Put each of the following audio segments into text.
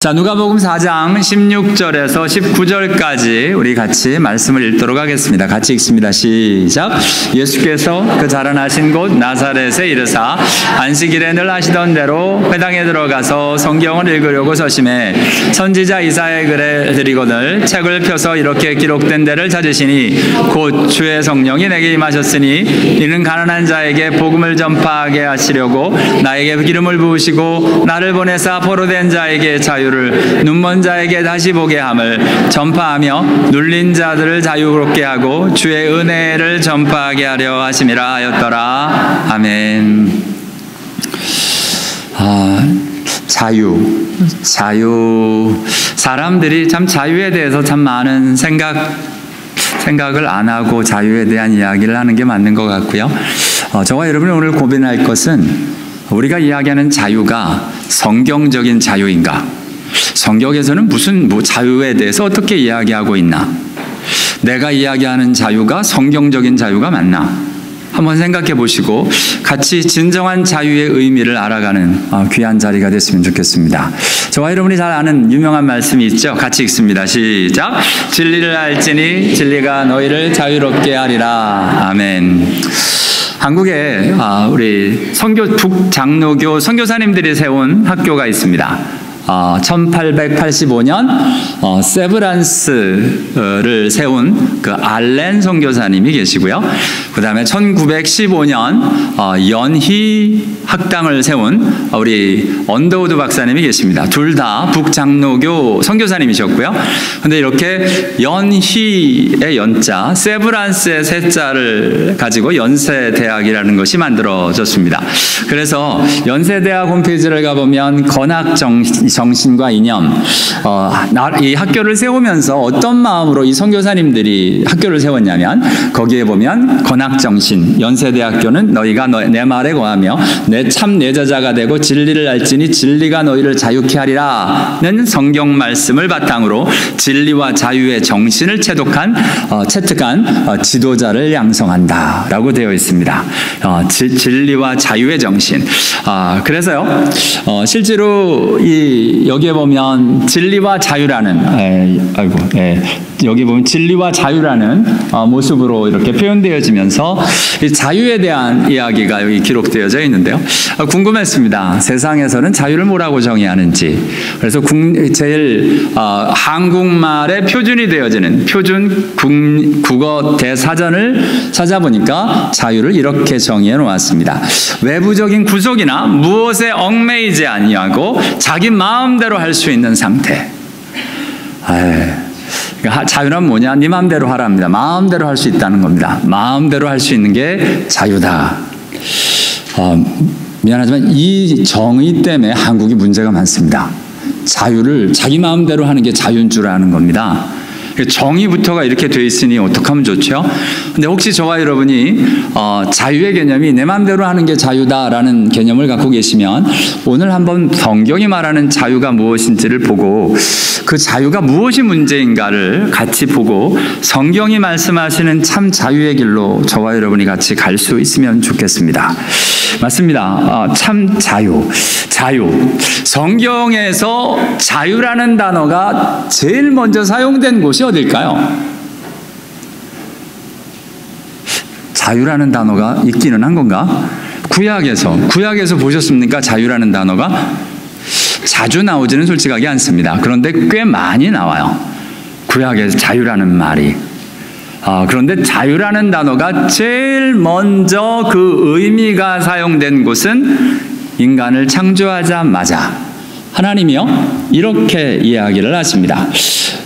자, 누가복음 4장 16절에서 19절까지 우리 같이 말씀을 읽도록 하겠습니다. 같이 읽습니다. 시작. 예수께서 그 자라나신 곳 나사렛에 이르사 안식일에 늘 하시던 대로 회당에 들어가서 성경을 읽으려고 서심해 선지자 이사야의 글에 드리거늘 책을 펴서 이렇게 기록된 데를 찾으시니 곧 주의 성령이 내게 임하셨으니 이는 가난한 자에게 복음을 전파하게 하시려고 나에게 기름을 부으시고 나를 보내사 포로된 자에게 자유를 눈먼 자에게 다시 보게 함을 전파하며 눌린 자들을 자유롭게 하고 주의 은혜를 전파하게 하려 하심이라 하였더라. 아멘. 자유. 사람들이 참 자유에 대해서 참 많은 생각을 안 하고 자유에 대한 이야기를 하는 게 맞는 것 같고요. 저와 여러분이 오늘 고민할 것은 우리가 이야기하는 자유가 성경적인 자유인가? 성경에서는 무슨 자유에 대해서 어떻게 이야기하고 있나? 내가 이야기하는 자유가 성경적인 자유가 맞나? 한번 생각해 보시고 같이 진정한 자유의 의미를 알아가는 귀한 자리가 됐으면 좋겠습니다. 저와 여러분이 잘 아는 유명한 말씀이 있죠. 같이 읽습니다. 시작. 진리를 알지니 진리가 너희를 자유롭게 하리라. 아멘. 한국에 우리 북장로교 선교사님들이 세운 학교가 있습니다. 1885년 세브란스를 세운 그 알렌 선교사님이 계시고요. 그 다음에 1915년 연희 학당을 세운 우리 언더우드 박사님이 계십니다. 둘 다 북장로교 선교사님이셨고요. 근데 이렇게 연희의 연자, 세브란스의 세자를 가지고 연세대학이라는 것이 만들어졌습니다. 그래서 연세대학 홈페이지를 가보면 정신과 이념, 이 학교를 세우면서 어떤 마음으로 이 선교사님들이 학교를 세웠냐면 거기에 보면 건학정신, 연세대학교는 너희가 내 말에 거하며 내 제자가 되고 진리를 알지니 진리가 너희를 자유케 하리라는 성경 말씀을 바탕으로 진리와 자유의 정신을 체득한 지도자를 양성한다라고 되어 있습니다. 진리와 자유의 정신. 그래서요, 실제로 여기에 보면 진리와 자유라는 여기 보면 진리와 자유라는 모습으로 이렇게 표현되어지면서 이 자유에 대한 이야기가 여기 기록되어져 있는데요. 궁금했습니다. 세상에서는 자유를 뭐라고 정의하는지. 그래서 제일 한국말의 표준이 되어지는 표준 국어 대사전을 찾아보니까 자유를 이렇게 정의해 놓았습니다. 외부적인 구속이나 무엇에 얽매이지 아니하고 자기 마음대로 할 수 있는 상태. 자유는 뭐냐? 네 마음대로 하랍니다. 마음대로 할 수 있다는 겁니다. 마음대로 할 수 있는 게 자유다. 미안하지만 이 정의 때문에 한국이 문제가 많습니다. 자유를 자기 마음대로 하는 게 자유인 줄 아는 겁니다. 정의부터가 이렇게 돼 있으니 어떻게 하면 좋죠? 근데 혹시 저와 여러분이 자유의 개념이 내 마음대로 하는 게 자유다라는 개념을 갖고 계시면 오늘 한번 성경이 말하는 자유가 무엇인지를 보고 그 자유가 무엇이 문제인가를 같이 보고 성경이 말씀하시는 참 자유의 길로 저와 여러분이 같이 갈 수 있으면 좋겠습니다. 맞습니다. 참 자유. 성경에서 자유라는 단어가 제일 먼저 사용된 곳이 어딜까요? 자유라는 단어가 있기는 한 건가? 구약에서 보셨습니까? 자유라는 단어가 자주 나오지는 솔직하게 않습니다. 그런데 꽤 많이 나와요. 구약에서 자유라는 말이. 그런데 자유라는 단어가 제일 먼저 그 의미가 사용된 곳은 인간을 창조하자마자 하나님이요 이렇게 이야기를 하십니다.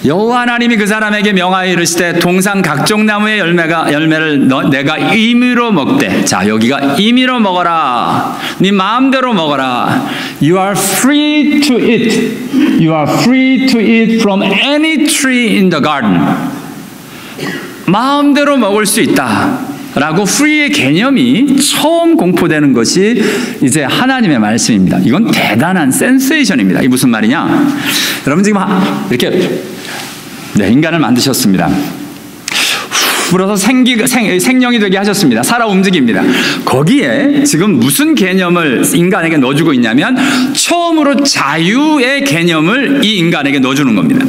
여호와 하나님이 그 사람에게 명하여 이르시되 동산 각종 나무의 열매를 내가 임의로 먹되. 자, 여기가 임의로 먹어라. 네 마음대로 먹어라. You are free to eat. You are free to eat from any tree in the garden. 마음대로 먹을 수 있다 라고 free의 개념이 처음 공포되는 것이 이제 하나님의 말씀입니다. 이건 대단한 센세이션입니다. 이게 무슨 말이냐? 여러분 지금 이렇게 인간을 만드셨습니다. 불어서 생명이 되게 하셨습니다. 살아 움직입니다. 거기에 지금 무슨 개념을 인간에게 넣어주고 있냐면 처음으로 자유의 개념을 이 인간에게 넣어주는 겁니다.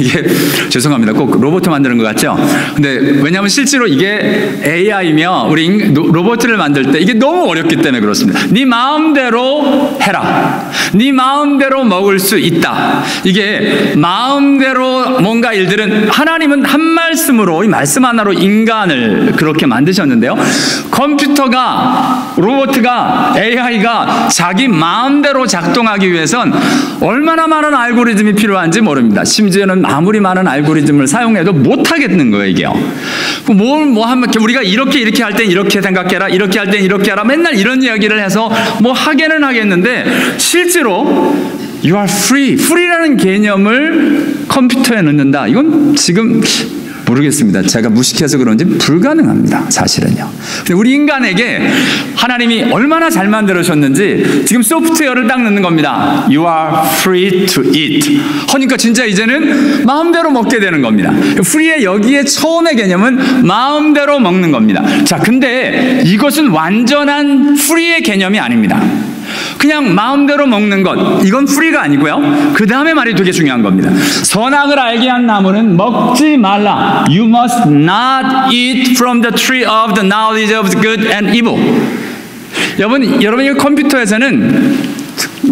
이게 죄송합니다. 꼭 로봇 만드는 것 같죠? 근데 왜냐하면 실제로 이게 AI며 우리 로봇을 만들 때 이게 너무 어렵기 때문에 그렇습니다. 네 마음대로 해라. 네 마음대로 먹을 수 있다. 이게 마음대로 뭔가 일들은 하나님은 한 말씀으로 이 말씀 하나로 인간을 그렇게 만드셨는데요. 컴퓨터가 로봇가 AI가 자기 마음대로 작동하기 위해선 얼마나 많은 알고리즘이 필요한지 모릅니다. 심지어 아무리 많은 알고리즘을 사용해도 못하겠는 거예요, 이게요. 하면 우리가 이렇게 할 땐 이렇게 생각해라, 이렇게 할 땐 이렇게 하라, 맨날 이런 이야기를 해서 하게는 하겠는데, 실제로, you are free. free라는 개념을 컴퓨터에 넣는다. 이건 지금, 모르겠습니다. 제가 무식해서 그런지 불가능합니다. 사실은요. 근데 우리 인간에게 하나님이 얼마나 잘 만들어셨는지 지금 소프트웨어를 딱 넣는 겁니다. You are free to eat. 그러니까 진짜 이제는 마음대로 먹게 되는 겁니다. free의 여기에 처음의 개념은 마음대로 먹는 겁니다. 자, 근데 이것은 완전한 free의 개념이 아닙니다. 그냥 마음대로 먹는 것, 이건 프리가 아니고요. 그 다음에 말이 되게 중요한 겁니다. 선악을 알게 한 나무는 먹지 말라. You must not eat from the tree of the knowledge of good and evil. 여러분 컴퓨터에서는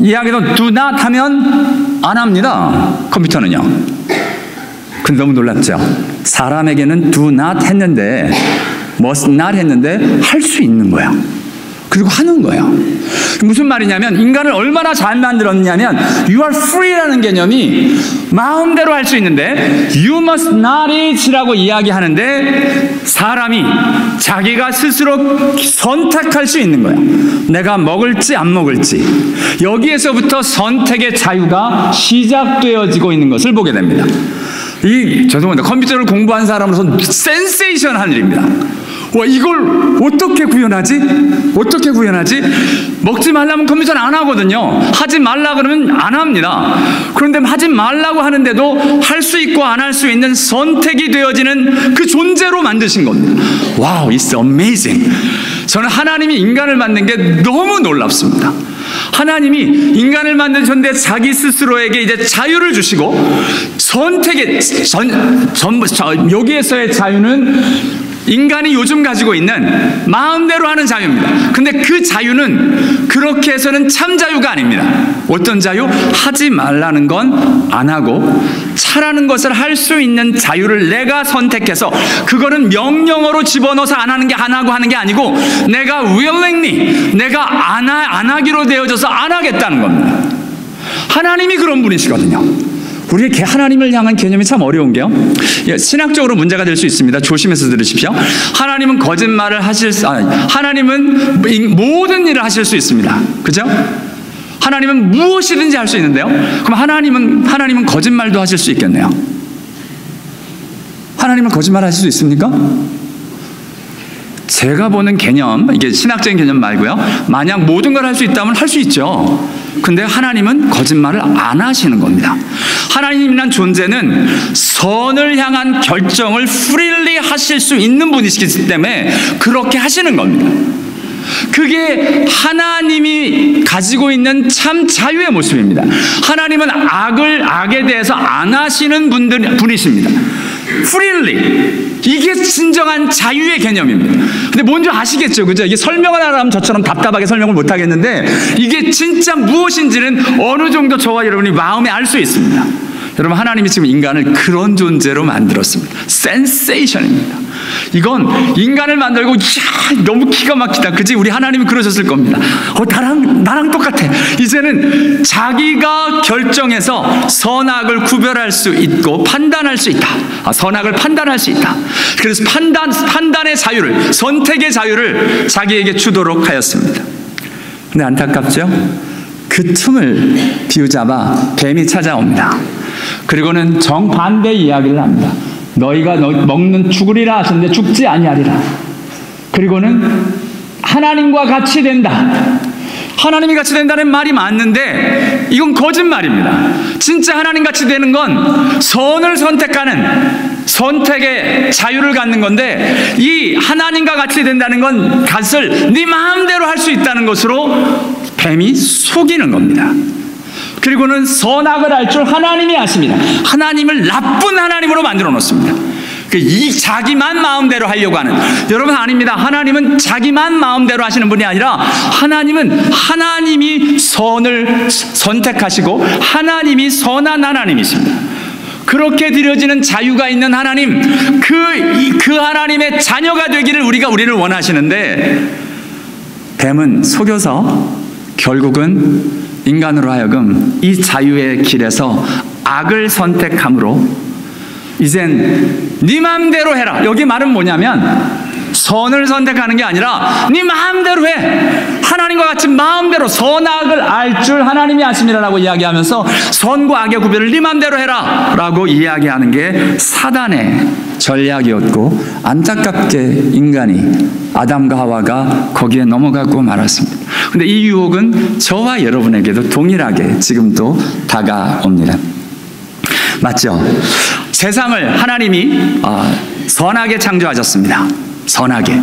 이야기도 do not 하면 안 합니다. 컴퓨터는요. 근데 너무 놀랍죠? 사람에게는 do not 했는데 must not 했는데 할 수 있는 거야. 그리고 하는 거예요. 무슨 말이냐면 인간을 얼마나 잘 만들었냐면 You are free라는 개념이 마음대로 할 수 있는데 You must not eat라고 이야기하는데 사람이 자기가 스스로 선택할 수 있는 거예요. 내가 먹을지 안 먹을지. 여기에서부터 선택의 자유가 시작되어지고 있는 것을 보게 됩니다. 죄송합니다. 컴퓨터를 공부한 사람으로서는 센세이션한 일입니다. 와, 이걸 어떻게 구현하지? 어떻게 구현하지? 먹지 말라면 컴퓨터는 안 하거든요. 하지 말라 그러면 안 합니다. 그런데 하지 말라고 하는데도 할 수 있고 안 할 수 있는 선택이 되어지는 그 존재로 만드신 겁니다. 와우, it's amazing. 저는 하나님이 인간을 만든 게 너무 놀랍습니다. 하나님이 인간을 만드셨는데 자기 스스로에게 이제 자유를 주시고 선택의 여기에서의 자유는 인간이 요즘 가지고 있는 마음대로 하는 자유입니다. 근데 그 자유는 그렇게 해서는 참 자유가 아닙니다. 어떤 자유? 하지 말라는 건 안 하고 차라는 것을 할 수 있는 자유를 내가 선택해서 그거는 명령어로 집어넣어서 안 하고 하는 게 아니고 내가 willingly 내가 안 하기로 되어져서 안 하겠다는 겁니다. 하나님이 그런 분이시거든요. 우리의 하나님을 향한 개념이 참 어려운 게요. 신학적으로 문제가 될 수 있습니다. 조심해서 들으십시오. 하나님은 거짓말을 하나님은 모든 일을 하실 수 있습니다. 그죠? 하나님은 무엇이든지 할 수 있는데요. 그럼 하나님은 거짓말도 하실 수 있겠네요. 하나님은 거짓말 하실 수 있습니까? 제가 보는 개념, 이게 신학적인 개념 말고요. 만약 모든 걸 할 수 있다면 할 수 있죠. 근데 하나님은 거짓말을 안 하시는 겁니다. 하나님이란 존재는 선을 향한 결정을 freely 하실 수 있는 분이시기 때문에 그렇게 하시는 겁니다. 그게 하나님이 가지고 있는 참 자유의 모습입니다. 하나님은 악에 대해서 안 하시는 분이십니다. freely. 이게 진정한 자유의 개념입니다. 근데 뭔지 아시겠죠? 그죠? 이게 설명을 하라면 저처럼 답답하게 설명을 못 하겠는데 이게 진짜 무엇인지는 어느 정도 저와 여러분이 마음에 알 수 있습니다. 여러분, 하나님이 지금 인간을 그런 존재로 만들었습니다. 센세이션입니다. 이건 인간을 만들고 이야, 너무 기가 막히다. 그지? 우리 하나님이 그러셨을 겁니다. 나랑 똑같아. 이제는 자기가 결정해서 선악을 구별할 수 있고 판단할 수 있다. 선악을 판단할 수 있다. 그래서 판단의 자유를, 선택의 자유를 자기에게 주도록 하였습니다. 근데 안타깝죠? 그 틈을 비우잡아 뱀이 찾아옵니다. 그리고는 정반대의 이야기를 합니다. 너희가 먹는 죽으리라 하셨는데 죽지 아니하리라. 그리고는 하나님과 같이 된다. 하나님이 같이 된다는 말이 맞는데 이건 거짓말입니다. 진짜 하나님 같이 되는 건 선을 선택하는 선택의 자유를 갖는 건데, 이 하나님과 같이 된다는 건 그것을 네 마음대로 할 수 있다는 것으로 뱀이 속이는 겁니다. 그리고는 선악을 알 줄 하나님이 아십니다. 하나님을 나쁜 하나님으로 만들어 놓습니다. 이 자기만 마음대로 하려고 하는, 여러분 아닙니다. 하나님은 자기만 마음대로 하시는 분이 아니라 하나님은 하나님이 선을 선택하시고 하나님이 선한 하나님이십니다. 그렇게 드려지는 자유가 있는 하나님, 그 하나님의 자녀가 되기를 우리를 원하시는데, 뱀은 속여서 결국은 인간으로 하여금 이 자유의 길에서 악을 선택함으로 이젠 네 마음대로 해라. 여기 말은 뭐냐면 선을 선택하는 게 아니라 네 마음대로 해. 하나님과 같이 마음대로 선악을 알 줄 하나님이 아심이라고 이야기하면서 선과 악의 구별을 네 마음대로 해라 라고 이야기하는 게 사단의 전략이었고, 안타깝게 인간이 아담과 하와가 거기에 넘어가고 말았습니다. 근데 이 유혹은 저와 여러분에게도 동일하게 지금도 다가옵니다. 맞죠? 세상을 하나님이 선하게 창조하셨습니다. 선하게.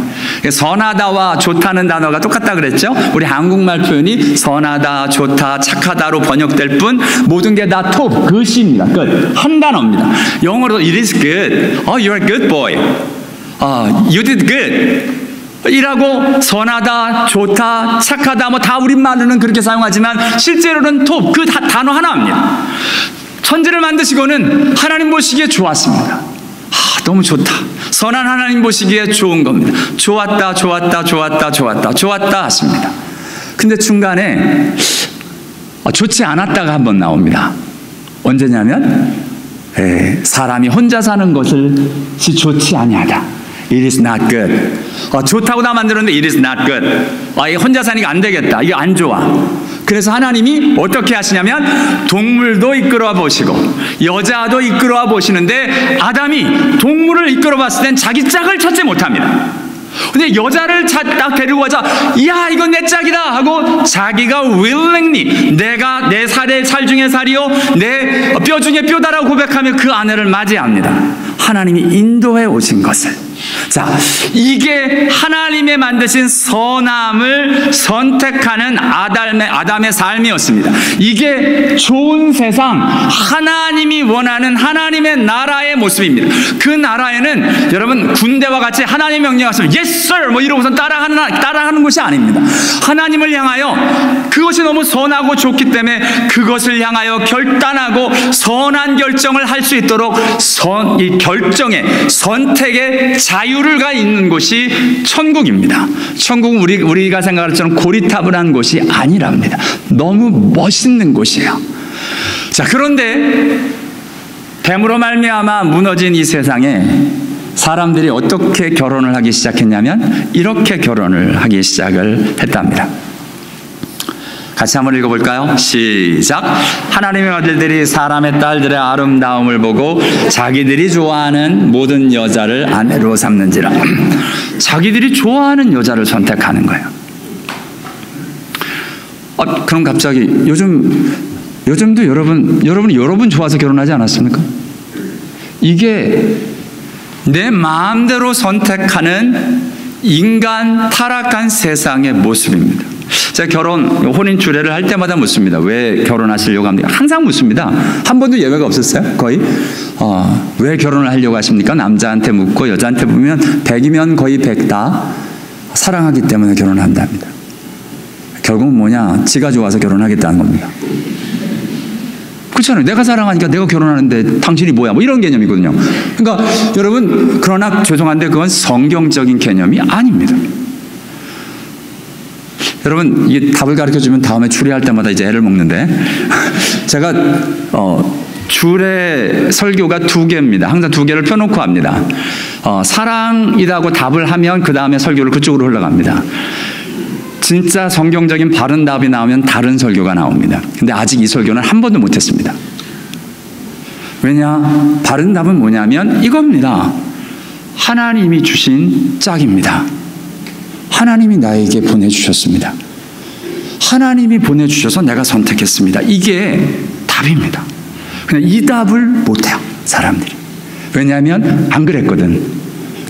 선하다와 좋다는 단어가 똑같다 그랬죠? 우리 한국말 표현이 선하다, 좋다, 착하다로 번역될 뿐 모든 게 다 top, good입니다. 끝. 한 단어입니다. 영어로 it is good. You're a good boy. You did good. 이라고 선하다, 좋다, 착하다 뭐 다 우리말로는 그렇게 사용하지만 실제로는 top, 그 단어 하나입니다. 천지를 만드시고는 하나님 보시기에 좋았습니다. 너무 좋다. 선한 하나님 보시기에 좋은 겁니다. 좋았다, 좋았다, 좋았다, 좋았다, 좋았다 하십니다. 근데 중간에 좋지 않았다가 한번 나옵니다. 언제냐면 사람이 혼자 사는 것이 좋지 아니하다. It is not good. 좋다고 다 만들었는데 it is not good. 혼자 사니까 안 되겠다. 이거 안 좋아. 그래서 하나님이 어떻게 하시냐면 동물도 이끌어 보시고 여자도 이끌어 보시는데, 아담이 동물을 이끌어 봤을 땐 자기 짝을 찾지 못합니다. 근데 여자를 딱 데리고 가자, 야 이건 내 짝이다 하고 자기가 willingly, 내가 내 살의 살 중에 살이요 내 뼈 중에 뼈다라고 고백하며 그 아내를 맞이합니다. 하나님이 인도해 오신 것을. 자, 이게 하나님의 만드신 선함을 선택하는 아담의 삶이었습니다. 이게 좋은 세상, 하나님이 원하는 하나님의 나라의 모습입니다. 그 나라에는 여러분 군대와 같이 하나님의 명령하시면 yes sir 뭐 이러고서 따라하는 것이 아닙니다. 하나님을 향하여 그것이 너무 선하고 좋기 때문에 그것을 향하여 결단하고 선한 결정을 할 수 있도록 이 결정의 선택의 자유가 있는 곳이 천국입니다. 천국은 우리가 생각할 것처럼 고리타분한 곳이 아니랍니다. 너무 멋있는 곳이에요. 자, 그런데 뱀으로 말미암아 무너진 이 세상에 사람들이 어떻게 결혼을 하기 시작했냐면 이렇게 결혼을 하기 시작을 했답니다. 같이 한번 읽어볼까요? 시작. 하나님의 아들들이 사람의 딸들의 아름다움을 보고 자기들이 좋아하는 모든 여자를 아내로 삼는지라. 자기들이 좋아하는 여자를 선택하는 거예요. 그럼 갑자기 요즘도 여러분 좋아서 결혼하지 않았습니까? 이게 내 마음대로 선택하는 인간 타락한 세상의 모습입니다. 제가 혼인 주례를 할 때마다 묻습니다. 왜 결혼하시려고 합니까? 항상 묻습니다. 한 번도 예외가 없었어요. 거의 왜 결혼을 하려고 하십니까? 남자한테 묻고 여자한테 묻으면 100이면 거의 100 다 사랑하기 때문에 결혼한답니다. 결국은 뭐냐? 지가 좋아서 결혼하겠다는 겁니다. 그렇잖아요. 내가 사랑하니까 내가 결혼하는데 당신이 뭐야? 뭐 이런 개념이거든요. 그러니까 여러분, 그러나 죄송한데 그건 성경적인 개념이 아닙니다. 여러분, 이 답을 가르쳐주면 다음에 주례할 때마다 이제 애를 먹는데 제가 주례 설교가 2개입니다. 항상 2개를 펴놓고 합니다. 사랑이라고 답을 하면 그 다음에 설교를 그쪽으로 흘러갑니다. 진짜 성경적인 바른 답이 나오면 다른 설교가 나옵니다. 근데 아직 이 설교는 한 번도 못했습니다. 왜냐? 바른 답은 뭐냐면 이겁니다. 하나님이 주신 짝입니다. 하나님이 나에게 보내주셨습니다. 하나님이 보내주셔서 내가 선택했습니다. 이게 답입니다. 그냥 이 답을 못해요, 사람들이. 왜냐하면 안 그랬거든.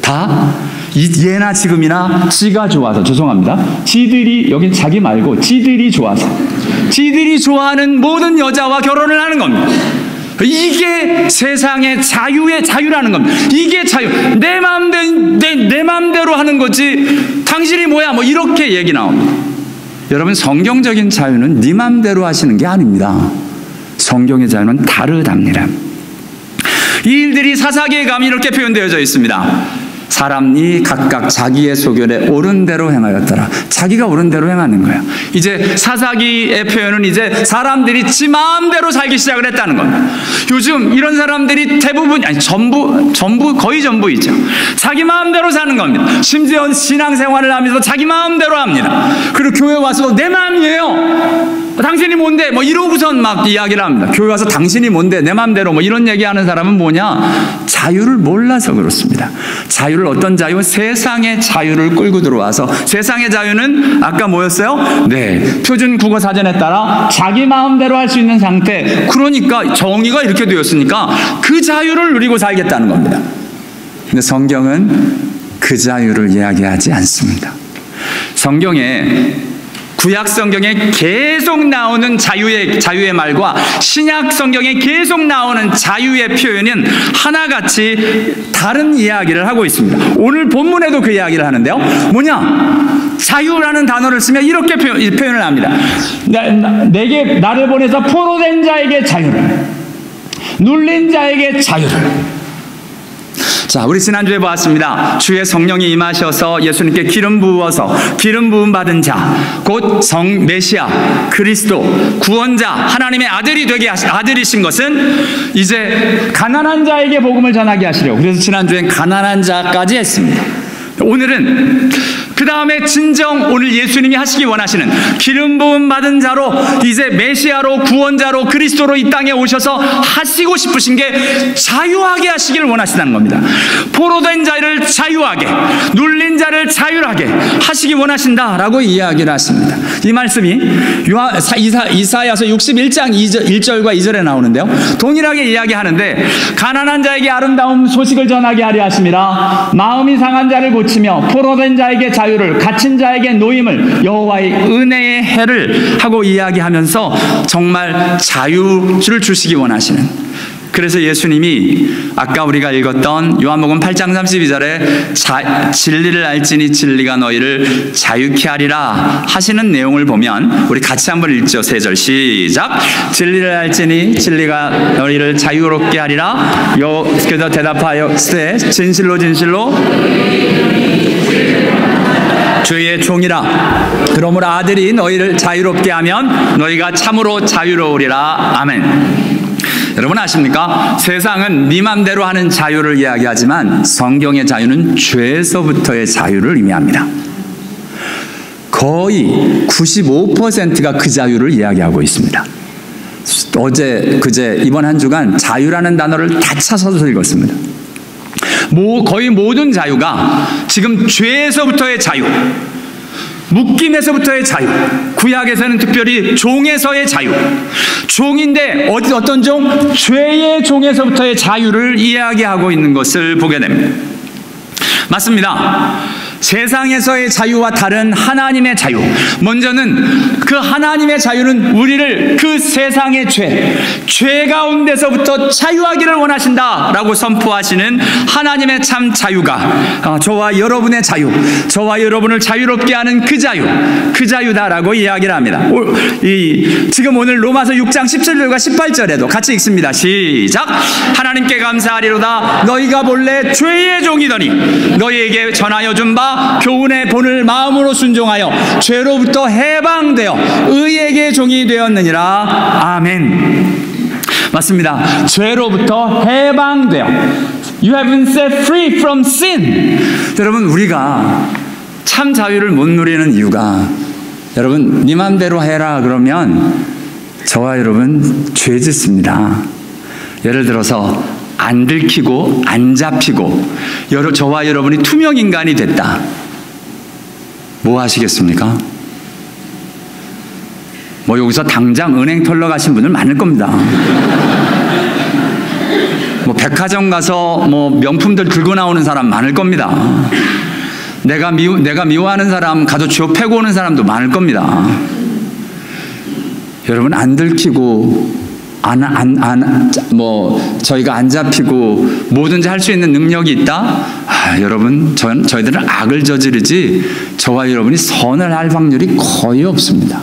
다 예나 지금이나 지가 좋아서, 죄송합니다, 지들이, 여긴 자기 말고 지들이 좋아서, 지들이 좋아하는 모든 여자와 결혼을 하는 겁니다. 이게 세상의 자유라는 겁니다. 이게 자유. 내 마음대로 하는 거지 당신이 뭐야 뭐 이렇게 얘기 나옵니다. 여러분, 성경적인 자유는 네 마음대로 하시는 게 아닙니다. 성경의 자유는 다르답니다. 이 일들이 사사기에 가면 이렇게 표현되어져 있습니다. 사람이 각각 자기의 소견에 옳은 대로 행하였더라. 자기가 옳은 대로 행하는 거예요. 이제 사사기의 표현은 이제 사람들이 지 마음대로 살기 시작을 했다는 겁니다. 요즘 이런 사람들이 대부분, 아니 거의 전부이죠. 자기 마음대로 사는 겁니다. 심지어 신앙생활을 하면서 자기 마음대로 합니다. 그리고 교회 와서 내 마음이에요, 당신이 뭔데 뭐 이러고선 막 이야기를 합니다. 교회 와서 당신이 뭔데 내 마음대로 뭐 이런 얘기하는 사람은 뭐냐? 자유를 몰라서 그렇습니다. 자유를, 어떤 자유? 세상의 자유를 끌고 들어와서, 세상의 자유는 아까 뭐였어요? 네, 표준 국어 사전에 따라 자기 마음대로 할 수 있는 상태. 그러니까 정의가 이렇게 되었으니까 그 자유를 누리고 살겠다는 겁니다. 근데 성경은 그 자유를 이야기하지 않습니다. 구약 성경에 계속 나오는 자유의 말과 신약 성경에 계속 나오는 자유의 표현은 하나같이 다른 이야기를 하고 있습니다. 오늘 본문에도 그 이야기를 하는데요. 뭐냐? 자유라는 단어를 쓰면 이렇게 표현을 합니다. 내게 나를 보내서 포로된 자에게 자유를, 눌린 자에게 자유를. 자, 우리 지난주에 보았습니다. 주의 성령이 임하셔서 예수님께 기름 부어서 기름 부음 받은 자, 곧 메시아, 그리스도, 구원자, 하나님의 아들이신 것은 이제 가난한 자에게 복음을 전하게 하시려고. 그래서 지난주엔 가난한 자까지 했습니다. 오늘은 그 다음에 진정 오늘 예수님이 하시기 원하시는 기름 부음 받은 자로, 이제 메시아로, 구원자로, 그리스도로 이 땅에 오셔서 하시고 싶으신 게 자유하게 하시기를 원하시다는 겁니다. 포로된 자를 자유하게, 눌린 자를 자유하게 하시기 원하신다라고 이야기를 하십니다. 이 말씀이 이사야서 61장 1절과 2절에 나오는데요. 동일하게 이야기하는데, 가난한 자에게 아름다운 소식을 전하게 하려 하심이라. 마음이 상한 자를 고치며 포로된 자에게 자유를, 갇힌 자에게 노임을, 여호와의 은혜의 해를 하고 이야기하면서 정말 자유를 주시기 원하시는. 그래서 예수님이 아까 우리가 읽었던 요한복음 8장 32절에 진리를 알지니 진리가 너희를 자유케 하리라 하시는 내용을 보면, 우리 같이 한번 읽죠. 3절 시작. 진리를 알지니 진리가 너희를 자유롭게 하리라. 그래서 대답하였으되 진실로 주의 종이라. 그러므로 아들이 너희를 자유롭게 하면 너희가 참으로 자유로우리라. 아멘. 여러분 아십니까? 세상은 네 맘대로 하는 자유를 이야기하지만 성경의 자유는 죄에서부터의 자유를 의미합니다. 거의 95%가 그 자유를 이야기하고 있습니다. 그제 이번 한 주간 자유라는 단어를 다 찾아서 읽었습니다. 거의 모든 자유가 지금 죄에서부터의 자유, 묶임에서부터의 자유, 구약에서는 특별히 종에서의 자유, 종인데 어떤 종? 죄의 종에서부터의 자유를 이야기하고 있는 것을 보게 됩니다. 맞습니다. 세상에서의 자유와 다른 하나님의 자유, 먼저는 그 하나님의 자유는 우리를 그 세상의 죄 가운데서부터 자유하기를 원하신다라고 선포하시는 하나님의 참 자유가 저와 여러분의 자유, 저와 여러분을 자유롭게 하는 그 자유다라고 이야기를 합니다. 지금 오늘 로마서 6장 17절과 18절에도 같이 읽습니다. 시작. 하나님께 감사하리로다. 너희가 본래 죄의 종이더니 너희에게 전하여 준 바 교훈의 본을 마음으로 순종하여 죄로부터 해방되어 의에게 종이 되었느니라. 아멘. 맞습니다. 죄로부터 해방되어. You have been set free from sin. 여러분, 우리가 참 자유를 못 누리는 이유가, 여러분 네 맘대로 해라 그러면 저와 여러분 죄 짓습니다. 예를 들어서 안 들키고 안 잡히고 저와 여러분이 투명인간이 됐다. 뭐 하시겠습니까? 뭐 여기서 당장 은행 털러 가신 분들 많을 겁니다. 뭐 백화점 가서 뭐 명품들 들고 나오는 사람 많을 겁니다. 내가 미워하는 사람 가서 쥐어 패고 오는 사람도 많을 겁니다. 여러분, 안 들키고 저희가 안 잡히고 뭐든지 할 수 있는 능력이 있다? 여러분, 저희들은 악을 저지르지 저와 여러분이 선을 할 확률이 거의 없습니다.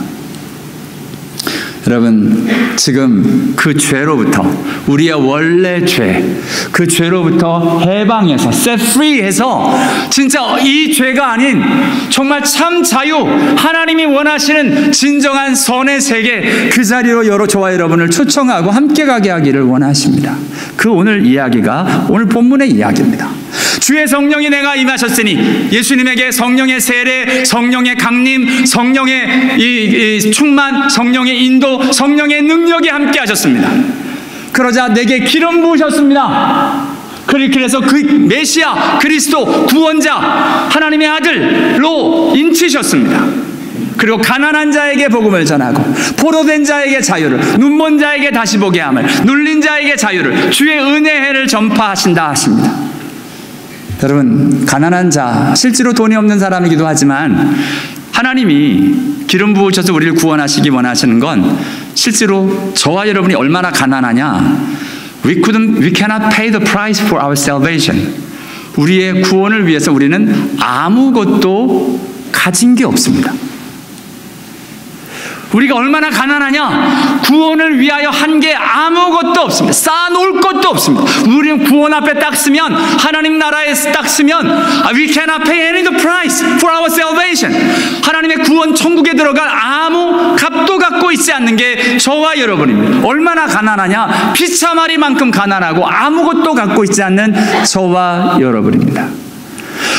여러분, 지금 그 죄로부터, 우리의 원래 죄, 그 죄로부터 해방해서 set free 해서 진짜 이 죄가 아닌 정말 참 자유, 하나님이 원하시는 진정한 선의 세계, 그 자리로 저와 여러분을 초청하고 함께 가게 하기를 원하십니다. 그 오늘 이야기가 오늘 본문의 이야기입니다. 주의 성령이 내가 임하셨으니, 예수님에게 성령의 세례, 성령의 강림, 성령의 이 충만, 성령의 인도, 성령의 능력이 함께 하셨습니다. 그러자 내게 기름 부으셨습니다. 그래서 그 메시아, 그리스도, 구원자, 하나님의 아들로 인치셨습니다. 그리고 가난한 자에게 복음을 전하고, 포로된 자에게 자유를, 눈먼 자에게 다시 보게 함을, 눌린 자에게 자유를, 주의 은혜를 전파하신다 하십니다. 여러분, 가난한 자, 실제로 돈이 없는 사람이기도 하지만 하나님이 기름 부으셔서 우리를 구원하시기 원하시는 건 실제로 저와 여러분이 얼마나 가난하냐, we cannot pay the price for our salvation. 우리의 구원을 위해서 우리는 아무것도 가진 게 없습니다. 우리가 얼마나 가난하냐, 구원을 위하여 한 게 아무것도 없습니다. 쌓아놓을 것도 없습니다. 우리는 구원 앞에 딱 쓰면, 하나님 나라에 딱 쓰면 we cannot pay any the price for our salvation. 하나님의 구원 천국에 들어갈 아무 값도 갖고 있지 않는 게 저와 여러분입니다. 얼마나 가난하냐, 피차마리만큼 가난하고 아무것도 갖고 있지 않는 저와 여러분입니다.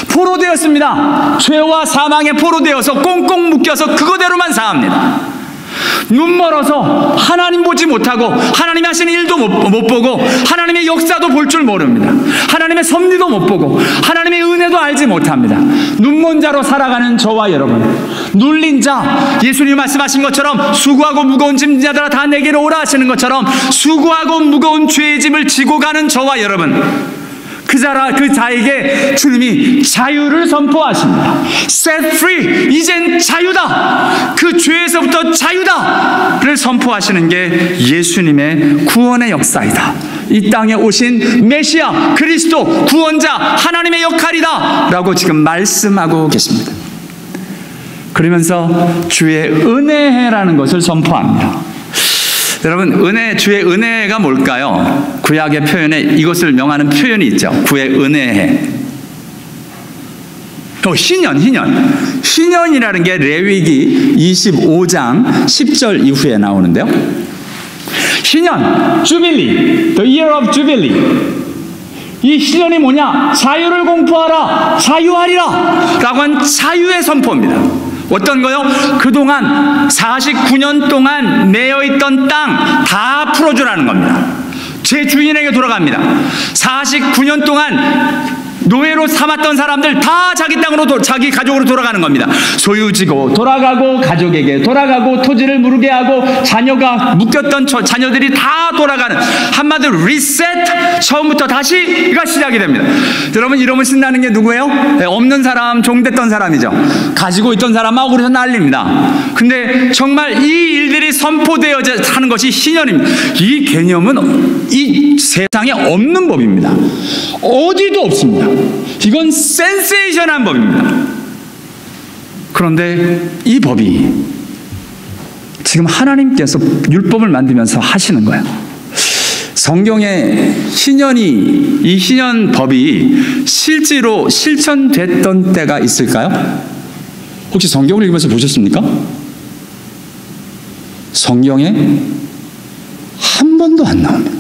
포로되었습니다. 죄와 사망에 포로되어서 꽁꽁 묶여서 그거대로만 사합니다. 눈 멀어서 하나님 보지 못하고 하나님이 하시는 일도 못 보고 하나님의 역사도 볼 줄 모릅니다. 하나님의 섭리도 못 보고 하나님의 은혜도 알지 못합니다. 눈먼 자로 살아가는 저와 여러분, 눌린 자, 예수님 말씀하신 것처럼 수고하고 무거운 짐진 자들아 다 내게로 오라 하시는 것처럼 수고하고 무거운 죄의 짐을 지고 가는 저와 여러분, 그 자에게 주님이 자유를 선포하십니다. Set free, 이젠 자유다, 그 죄에서부터 자유다를 선포하시는 게 예수님의 구원의 역사이다. 이 땅에 오신 메시아, 그리스도, 구원자, 하나님의 역할이다 라고 지금 말씀하고 계십니다. 그러면서 주의 은혜라는 것을 선포합니다. 여러분, 주의 은혜가 뭘까요? 구약의 표현에 이것을 명하는 표현이 있죠. 구의 은혜해. 또 희년이라는 게 레위기 25장 10절 이후에 나오는데요. 희년, 주빌리, the year of jubilee. 이 희년이 뭐냐? 자유를 공포하라, 자유하리라 라고 한 자유의 선포입니다. 어떤 거요? 그동안 49년 동안 매여있던 땅 다 풀어주라는 겁니다. 제 주인에게 돌아갑니다. 49년 동안 노예로 삼았던 사람들 다 자기 땅으로, 자기 가족으로 돌아가는 겁니다. 소유지고 돌아가고, 가족에게 돌아가고, 토지를 무르게 하고, 자녀가 묶였던 자녀들이 다 돌아가는, 한마디로 리셋, 처음부터 다시가 시작이 됩니다. 여러분, 이러면 신나는 게 누구예요? 없는 사람, 종됐던 사람이죠. 가지고 있던 사람하고 그래서 난립니다. 근데 정말 이 일들이 선포되어져 하는 것이 희년입니다. 이 개념은 이 세상에 없는 법입니다. 어디도 없습니다. 이건 센세이션한 법입니다. 그런데 이 법이 지금 하나님께서 율법을 만들면서 하시는 거예요. 성경에 이 희년 법이 실제로 실천됐던 때가 있을까요? 혹시 성경을 읽으면서 보셨습니까? 성경에 한 번도 안 나옵니다.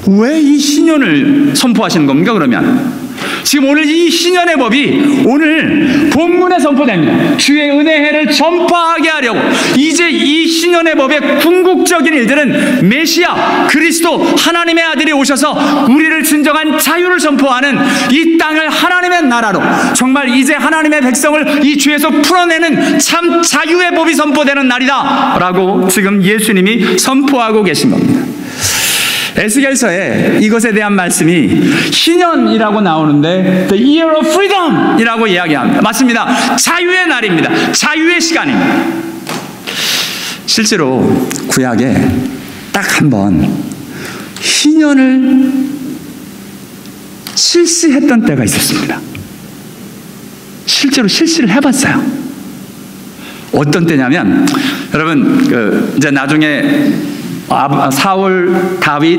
왜 이 희년을 선포하시는 겁니까? 그러면 지금 오늘 이 신년의 법이 오늘 본문에 선포됩니다. 주의 은혜의 해를 전파하게 하려고 이제 이 신년의 법의 궁극적인 일들은 메시아 그리스도 하나님의 아들이 오셔서 우리를 진정한 자유를 선포하는 이 땅을 하나님의 나라로 정말 이제 하나님의 백성을 이 죄에서 풀어내는 참 자유의 법이 선포되는 날이다 라고 지금 예수님이 선포하고 계신 겁니다. 에스겔서에 이것에 대한 말씀이 희년이라고 나오는데 The Year of Freedom 이라고 이야기합니다. 맞습니다. 자유의 날입니다. 자유의 시간입니다. 실제로 구약에 딱 한 번 희년을 실시했던 때가 있었습니다. 실제로 실시를 해봤어요. 어떤 때냐면 여러분 이제 나중에 사울, 다윗,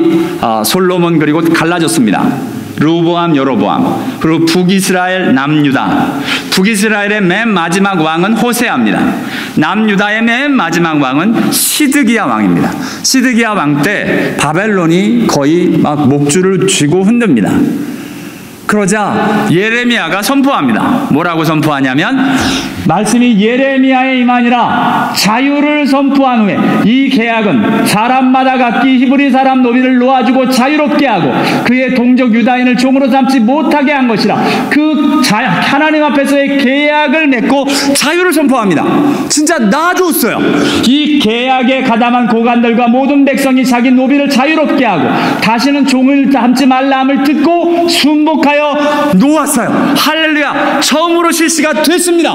솔로몬 그리고 갈라졌습니다. 르호보암, 여로보암, 그리고 북이스라엘, 남유다. 북이스라엘의 맨 마지막 왕은 호세아입니다. 남유다의 맨 마지막 왕은 시드기야 왕입니다. 시드기야 왕 때 바벨론이 거의 막 목줄을 쥐고 흔듭니다. 그러자 예레미야가 선포합니다. 뭐라고 선포하냐면 말씀이 예레미야에 임하니라 자유를 선포한 후에 이 계약은 사람마다 각기 히브리 사람 노비를 놓아주고 자유롭게 하고 그의 동족 유다인을 종으로 삼지 못하게 한 것이라. 하나님 앞에서의 계약을 맺고 자유를 선포합니다. 진짜 놔줬어요. 이 계약에 가담한 고관들과 모든 백성이 자기 노비를 자유롭게 하고 다시는 종을 삼지 말라함을 듣고 순복하여 놓았어요. 할렐루야. 처음으로 실시가 됐습니다.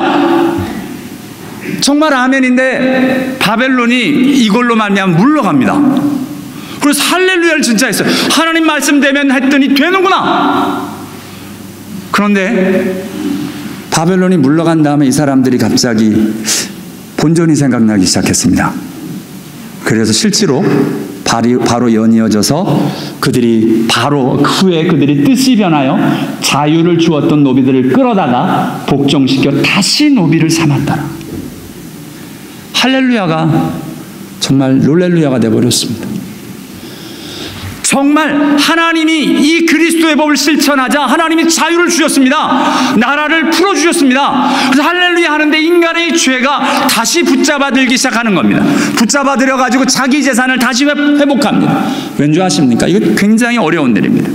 정말 아멘인데 바벨론이 이걸로 말미암아 물러갑니다. 그래서 할렐루야를 진짜 했어요. 하나님 말씀되면 했더니 되는구나. 그런데 바벨론이 물러간 다음에 이 사람들이 갑자기 본전이 생각나기 시작했습니다. 그래서 실제로 바로 연이어져서 그들이 바로 후에 그들이 뜻이 변하여 자유를 주었던 노비들을 끌어다가 복종시켜 다시 노비를 삼았다. 할렐루야가 정말 롤렐루야가 되어버렸습니다. 정말 하나님이 이 그리스도의 법을 실천하자 하나님이 자유를 주셨습니다. 나라를 풀어주셨습니다. 그래서 할렐루야 하는데 인간의 죄가 다시 붙잡아 들기 시작하는 겁니다. 붙잡아 들여가지고 자기 재산을 다시 회복합니다. 왠지 아십니까? 이거 굉장히 어려운 일입니다.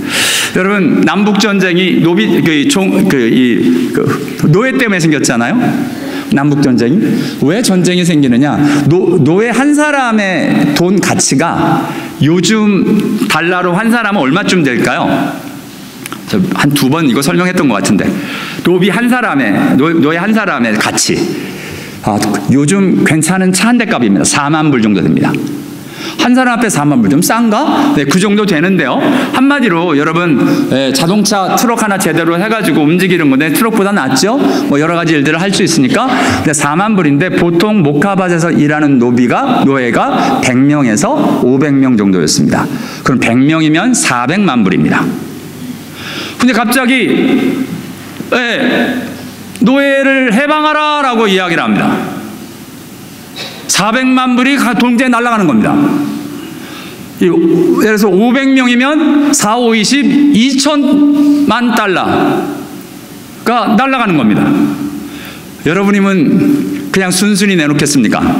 여러분 남북전쟁이 노예 때문에 생겼잖아요. 남북전쟁이 왜 전쟁이 생기느냐? 노예 한 사람의 돈 가치가 요즘 달러로 환산하면 얼마쯤 될까요? 한 2번 이거 설명했던 것 같은데 노예 한 사람의 가치 요즘 괜찮은 차 한 대 값입니다. 4만 불 정도 됩니다. 한 사람 앞에 4만 불 좀 싼가? 네, 그 정도 되는데요. 한마디로 여러분 자동차 트럭 하나 제대로 해가지고 움직이는 건데 트럭보다 낫죠? 뭐 여러 가지 일들을 할 수 있으니까. 근데 4만 불인데 보통 모카밭에서 일하는 노예가 100명에서 500명 정도였습니다. 그럼 100명이면 400만 불입니다. 근데 갑자기 노예를 해방하라 라고 이야기를 합니다. 400만 불이 동시에 날아가는 겁니다. 예를 들어서 500명이면 4, 5, 20, 2천만 달러가 날아가는 겁니다. 여러분이면 그냥 순순히 내놓겠습니까?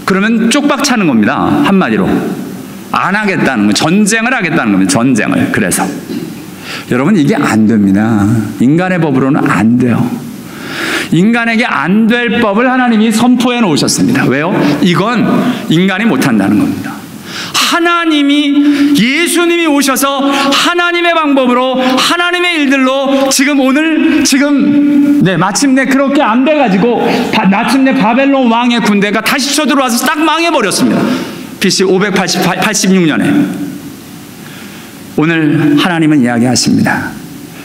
그러면 쪽박 차는 겁니다. 한마디로. 안 하겠다는 거, 전쟁을 하겠다는 겁니다. 전쟁을. 그래서 여러분 이게 안 됩니다. 인간의 법으로는 안 돼요. 인간에게 안 될 법을 하나님이 선포해 놓으셨습니다. 왜요? 이건 인간이 못한다는 겁니다. 하나님이 예수님이 오셔서 하나님의 방법으로 하나님의 일들로 마침내 그렇게 안 돼가지고 마침내 바벨론 왕의 군대가 다시 쳐들어와서 딱 망해버렸습니다. BC 586년에 오늘 하나님은 이야기하십니다.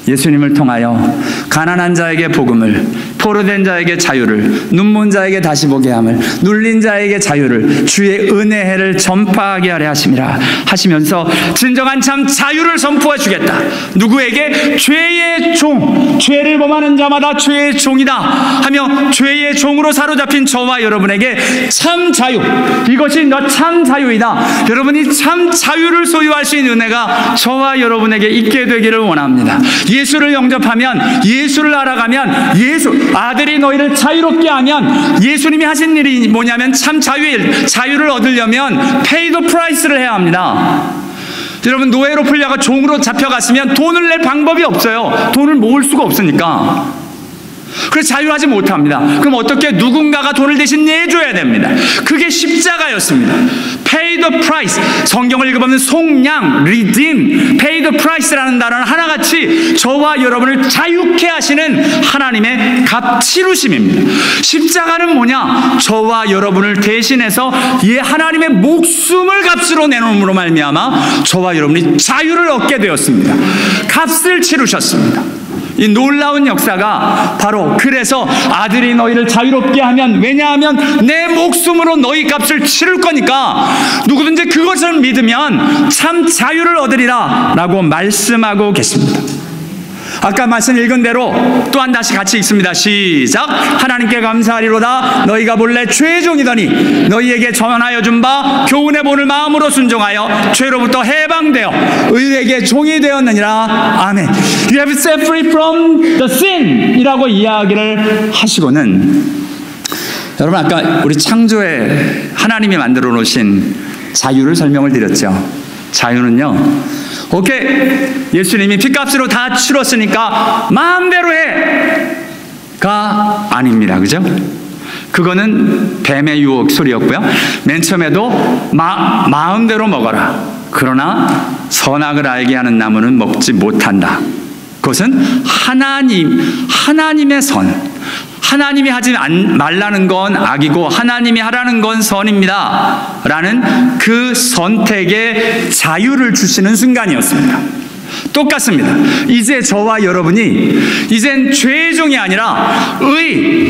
예수님을 통하여 가난한 자에게 복음을, 포로된 자에게 자유를, 눈먼 자에게 다시 보게 함을, 눌린 자에게 자유를, 주의 은혜의 해를 전파하게 하려 하심이라 하시면서 진정한 참 자유를 선포해 주겠다. 누구에게? 죄의 종, 죄를 범하는 자마다 죄의 종이다 하며 죄의 종으로 사로잡힌 저와 여러분에게 참 자유, 이것이 너 참 자유이다. 여러분이 참 자유를 소유할 수 있는 은혜가 저와 여러분에게 있게 되기를 원합니다. 예수를 영접하면, 예수를 알아가면, 아들이 너희를 자유롭게 하면, 예수님이 하신 일이 뭐냐면 참 자유를 얻으려면 pay the price를 해야 합니다. 여러분, 노예로 풀려가 종으로 잡혀갔으면 돈을 낼 방법이 없어요. 돈을 모을 수가 없으니까. 그래서 자유하지 못합니다. 그럼 어떻게? 누군가가 돈을 대신 내줘야 됩니다. 그게 십자가였습니다. Pay the price. 성경을 읽어보면 속량, redeem, pay the price라는 단어는 하나같이 저와 여러분을 자유케 하시는 하나님의 값 치루심입니다. 십자가는 뭐냐? 저와 여러분을 대신해서 하나님의 목숨을 값으로 내놓음으로 말미암아 저와 여러분이 자유를 얻게 되었습니다. 값을 치르셨습니다. 이 놀라운 역사가 바로 그래서 아들이 너희를 자유롭게 하면, 왜냐하면 내 목숨으로 너희 값을 치를 거니까 누구든지 그것을 믿으면 참 자유를 얻으리라 라고 말씀하고 계십니다. 아까 말씀 읽은 대로 또한 다시 같이 읽습니다. 시작. 하나님께 감사하리로다. 너희가 본래 죄의 종이더니 너희에게 전하여 준 바 교훈의 본을 마음으로 순종하여 죄로부터 해방되어 의에게 종이 되었느니라. 아멘. You have set free from the sin 이라고 이야기를 하시고는, 여러분 아까 우리 창조에 하나님이 만들어 놓으신 자유를 설명을 드렸죠. 자유는요, 오케이, 예수님이 핏값으로 다 치렀으니까 마음대로 해가 아닙니다. 그죠? 그거는 뱀의 유혹 소리였고요. 맨 처음에도 마음대로 먹어라. 그러나 선악을 알게 하는 나무는 먹지 못한다. 그것은 하나님의 선. 하나님이 하지 말라는 건 악이고 하나님이 하라는 건 선입니다 라는 그 선택의 자유를 주시는 순간이었습니다. 똑같습니다. 이제 저와 여러분이 이젠 죄의 종이 아니라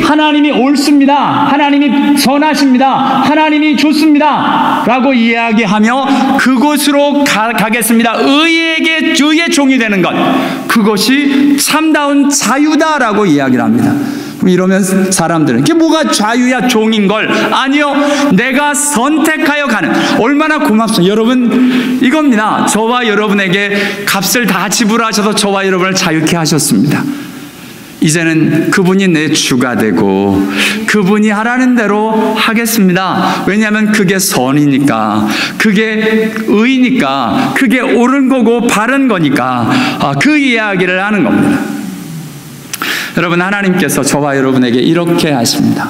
하나님이 옳습니다, 하나님이 선하십니다, 하나님이 좋습니다 라고 이야기하며 그곳으로 가겠습니다. 의의 종이 되는 것, 그것이 참다운 자유다라고 이야기를 합니다. 이러면 사람들은 이게 뭐가 자유야, 종인 걸. 아니요, 내가 선택하여 가는. 얼마나 고맙습니다. 여러분, 이겁니다. 저와 여러분에게 값을 다 지불하셔서 저와 여러분을 자유케 하셨습니다. 이제는 그분이 내 주가 되고 그분이 하라는 대로 하겠습니다. 왜냐하면 그게 선이니까, 그게 의니까, 그게 옳은 거고 바른 거니까 그 이야기를 하는 겁니다. 여러분, 하나님께서 저와 여러분에게 이렇게 하십니다.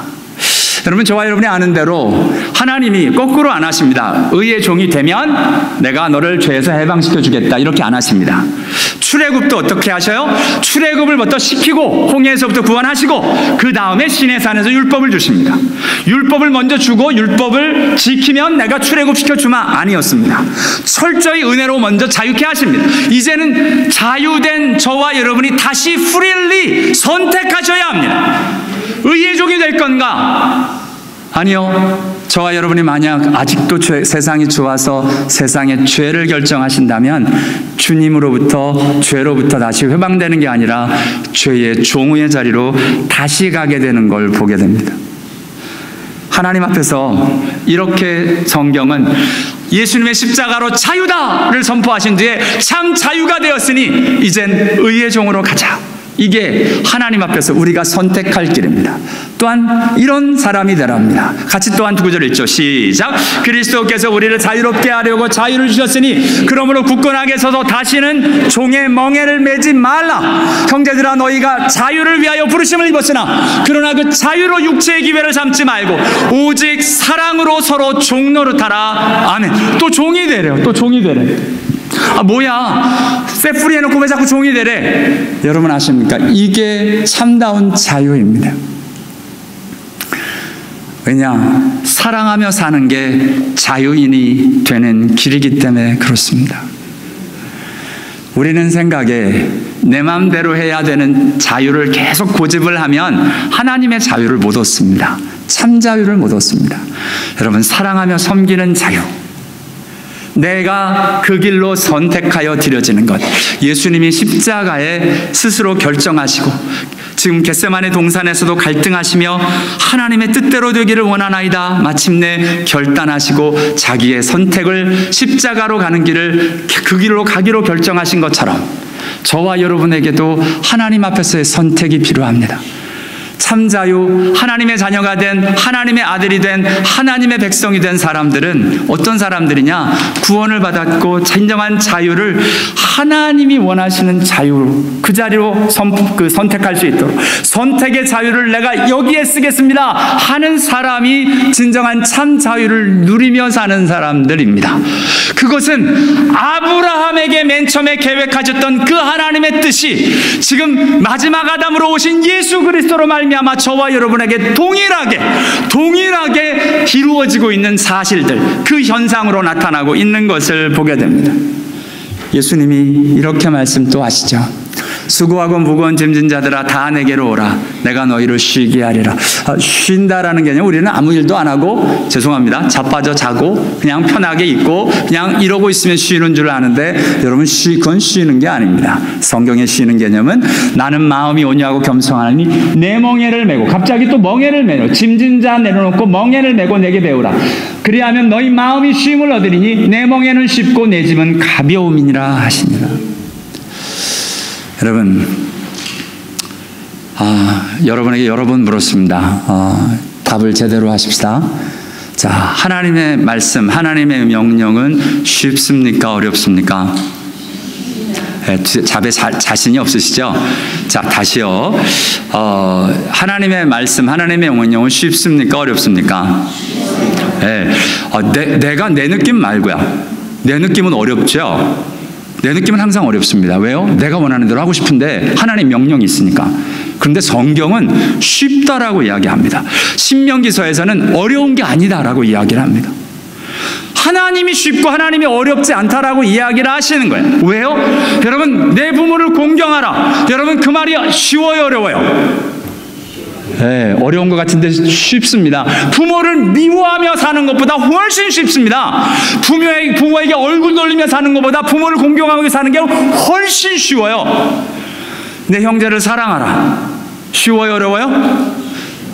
여러분, 저와 여러분이 아는 대로 하나님이 거꾸로 안 하십니다. 의의 종이 되면 내가 너를 죄에서 해방시켜 주겠다 이렇게 안 하십니다. 출애굽도 어떻게 하셔요? 출애굽을 먼저 시키고 홍해에서부터 구원하시고 그 다음에 시내산에서 율법을 주십니다. 율법을 먼저 주고 율법을 지키면 내가 출애굽시켜 주마 아니었습니다. 철저히 은혜로 먼저 자유케 하십니다. 이제는 자유된 저와 여러분이 다시 freely 선택하셔야 합니다. 의의 종이 될 건가? 아니요. 저와 여러분이 만약 아직도 세상이 좋아서 세상의 죄를 결정하신다면 주님으로부터, 죄로부터 다시 회방되는 게 아니라 죄의 종의 자리로 다시 가게 되는 걸 보게 됩니다. 하나님 앞에서 이렇게 성경은 예수님의 십자가로 자유다를 선포하신 뒤에 참 자유가 되었으니 이젠 의의 종으로 가자. 이게 하나님 앞에서 우리가 선택할 길입니다. 또한 이런 사람이 되랍니다. 같이 또한 두 구절 읽죠. 시작. 그리스도께서 우리를 자유롭게 하려고 자유를 주셨으니 그러므로 굳건하게 서서 다시는 종의 멍에를 매지 말라. 형제들아, 너희가 자유를 위하여 부르심을 입었으나 그러나 그 자유로 육체의 기회를 삼지 말고 오직 사랑으로 서로 종노릇하라. 아멘. 또 종이 되래요. 또 종이 되래. 뭐야, 쇠풀이 해놓고 왜 자꾸 종이 되래? 여러분 아십니까? 이게 참다운 자유입니다. 왜냐? 사랑하며 사는 게 자유인이 되는 길이기 때문에 그렇습니다. 우리는 생각에 내 마음대로 해야 되는 자유를 계속 고집을 하면 하나님의 자유를 못 얻습니다. 참 자유를 못 얻습니다. 여러분, 사랑하며 섬기는 자유, 내가 그 길로 선택하여 드려지는 것, 예수님이 십자가에 스스로 결정하시고 지금 겟세마네 동산에서도 갈등하시며 하나님의 뜻대로 되기를 원하나이다 마침내 결단하시고 자기의 선택을 십자가로 가는 길을 그 길로 가기로 결정하신 것처럼 저와 여러분에게도 하나님 앞에서의 선택이 필요합니다. 참 자유, 하나님의 자녀가 된, 하나님의 아들이 된, 하나님의 백성이 된 사람들은 어떤 사람들이냐? 구원을 받았고 진정한 자유를 하나님이 원하시는 자유로 그 자리로 선택할 수 있도록, 선택의 자유를 내가 여기에 쓰겠습니다 하는 사람이 진정한 참 자유를 누리며 사는 사람들입니다. 그것은 아브라함에게 맨 처음에 계획하셨던 그 하나님의 뜻이 지금 마지막 아담으로 오신 예수 그리스도로 말미암아 저와 여러분에게 동일하게 이루어지고 있는 사실들, 그 현상으로 나타나고 있는 것을 보게 됩니다. 예수님이 이렇게 말씀 또 하시죠. 수고하고 무거운 짐진 자들아 다 내게로 오라. 내가 너희를 쉬게 하리라. 쉰다라는 게 아니라 우리는 아무 일도 안 하고, 죄송합니다, 자빠져 자고 그냥 편하게 있고 그냥 이러고 있으면 쉬는 줄 아는데, 여러분 그건 쉬는 게 아닙니다. 성경의 쉬는 개념은 나는 마음이 온유하고 겸손하니 내 멍에를 메고, 갑자기 또 멍에를 메고, 짐진 자 내려놓고 멍에를 메고 내게 배우라. 그리하면 너희 마음이 쉼을 얻으리니 내 멍에는 쉽고 내 짐은 가벼움이니라 하시니라. 여러분, 여러분에게 여러 번 물었습니다. 답을 제대로 하십시다. 자, 하나님의 말씀, 하나님의 명령은 쉽습니까? 어렵습니까? 답에 자신이 없으시죠? 자, 다시요. 하나님의 말씀, 하나님의 명령은 쉽습니까? 어렵습니까? 내가 내 느낌 말고요. 내 느낌은 어렵죠? 내 느낌은 항상 어렵습니다. 왜요? 내가 원하는 대로 하고 싶은데 하나님 명령이 있으니까. 그런데 성경은 쉽다라고 이야기합니다. 신명기서에서는 어려운 게 아니다라고 이야기를 합니다. 하나님이 쉽고 하나님이 어렵지 않다라고 이야기를 하시는 거예요. 왜요? 여러분, 내 부모를 공경하라. 여러분, 그 말이 쉬워요, 어려워요? 어려운 것 같은데 쉽습니다. 부모를 미워하며 사는 것보다 훨씬 쉽습니다. 부모에게 얼굴 돌리며 사는 것보다 부모를 공경하며 사는 게 훨씬 쉬워요. 내 형제를 사랑하라. 쉬워요, 어려워요?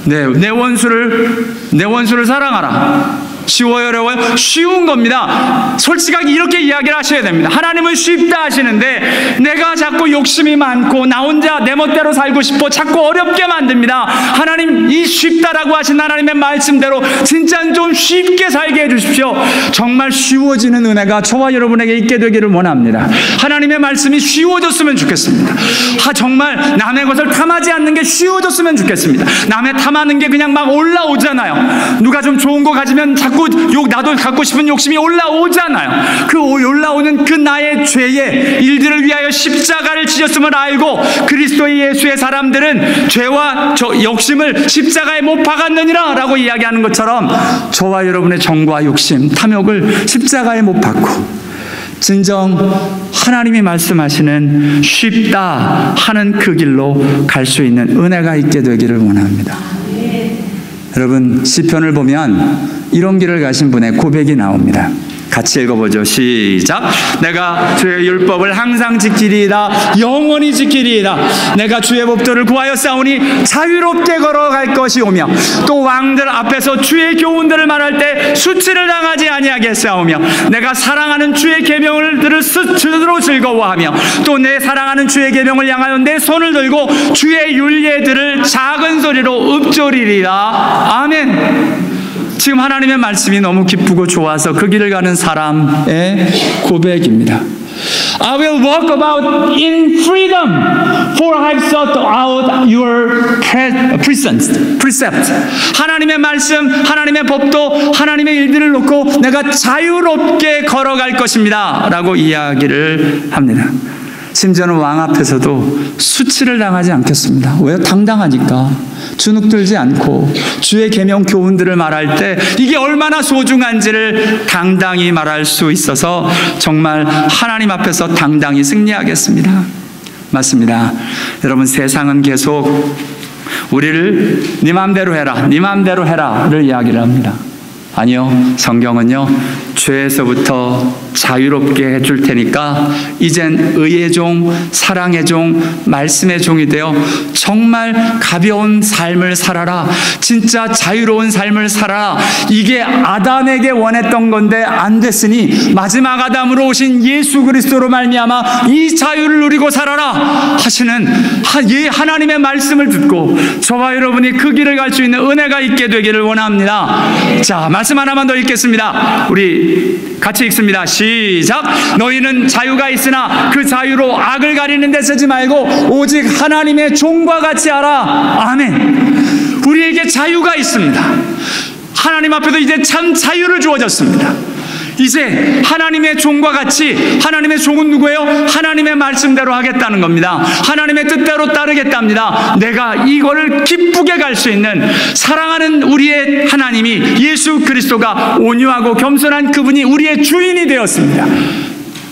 내 원수를 사랑하라. 쉬워요, 어려워요? 쉬운 겁니다. 솔직하게 이렇게 이야기를 하셔야 됩니다. 하나님은 쉽다 하시는데 내가 자꾸 욕심이 많고 나 혼자 내 멋대로 살고 싶어 자꾸 어렵게 만듭니다. 하나님, 이 쉽다라고 하신 하나님의 말씀대로 진짜 좀 쉽게 살게 해주십시오. 정말 쉬워지는 은혜가 저와 여러분에게 있게 되기를 원합니다. 하나님의 말씀이 쉬워졌으면 좋겠습니다. 정말 남의 것을 탐하지 않는 게 쉬워졌으면 좋겠습니다. 남의 탐하는 게 그냥 막 올라오잖아요. 누가 좀 좋은 거 가지면 자꾸 나도 갖고 싶은 욕심이 올라오잖아요. 그 올라오는 그 나의 죄의 일들을 위하여 십자가를 지셨음을 알고 그리스도 예수의 사람들은 죄와 욕심을 십자가에 못 박았느니라 라고 이야기하는 것처럼 저와 여러분의 정과 욕심, 탐욕을 십자가에 못 박고 진정 하나님이 말씀하시는 쉽다 하는 그 길로 갈 수 있는 은혜가 있게 되기를 원합니다. 여러분, 시편을 보면 이런 길을 가신 분의 고백이 나옵니다. 같이 읽어보죠. 시작. 내가 주의 율법을 항상 지키리이다. 영원히 지키리이다. 내가 주의 법도를 구하여 싸우니 자유롭게 걸어갈 것이오며 또 왕들 앞에서 주의 교훈들을 말할 때 수치를 당하지 아니하게 싸우며 내가 사랑하는 주의 계명을 스스로 즐거워하며 또 내 사랑하는 주의 계명을 향하여 내 손을 들고 주의 율례들을 작은 소리로 읊조리리라. 아멘. 지금 하나님의 말씀이 너무 기쁘고 좋아서 그 길을 가는 사람의 고백입니다. I will walk about in freedom, for I have sought out your precepts. 하나님의 말씀, 하나님의 법도, 하나님의 일들을 놓고 내가 자유롭게 걸어갈 것입니다 라고 이야기를 합니다. 심지어는 왕 앞에서도 수치를 당하지 않겠습니다. 왜요? 당당하니까. 주눅들지 않고 주의 계명 교훈들을 말할 때 이게 얼마나 소중한지를 당당히 말할 수 있어서 정말 하나님 앞에서 당당히 승리하겠습니다. 맞습니다. 여러분, 세상은 계속 우리를 네 맘대로 해라, 네 맘대로 해라를 이야기를 합니다. 아니요, 성경은요, 죄에서부터 자유롭게 해줄 테니까 이젠 의의 종, 사랑의 종, 말씀의 종이 되어 정말 가벼운 삶을 살아라. 진짜 자유로운 삶을 살아라. 이게 아담에게 원했던 건데 안 됐으니 마지막 아담으로 오신 예수 그리스도로 말미암아 이 자유를 누리고 살아라 하시는 하나님의 말씀을 듣고 저와 여러분이 그 길을 갈 수 있는 은혜가 있게 되기를 원합니다. 자, 말씀 하나만 더 읽겠습니다. 우리 같이 읽습니다. 시작. 너희는 자유가 있으나 그 자유로 악을 가리는 데 쓰지 말고 오직 하나님의 종과 같이 하라. 아멘. 우리에게 자유가 있습니다. 하나님 앞에서 이제 참 자유를 주어졌습니다. 이제 하나님의 종과 같이, 하나님의 종은 누구예요? 하나님의 말씀대로 하겠다는 겁니다. 하나님의 뜻대로 따르겠답니다. 내가 이거를 기쁘게 갈 수 있는, 사랑하는 우리의 하나님이, 예수 그리스도가 온유하고 겸손한 그분이 우리의 주인이 되었습니다.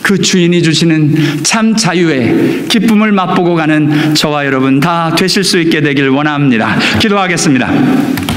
그 주인이 주시는 참 자유의 기쁨을 맛보고 가는 저와 여러분 다 되실 수 있게 되길 원합니다. 기도하겠습니다.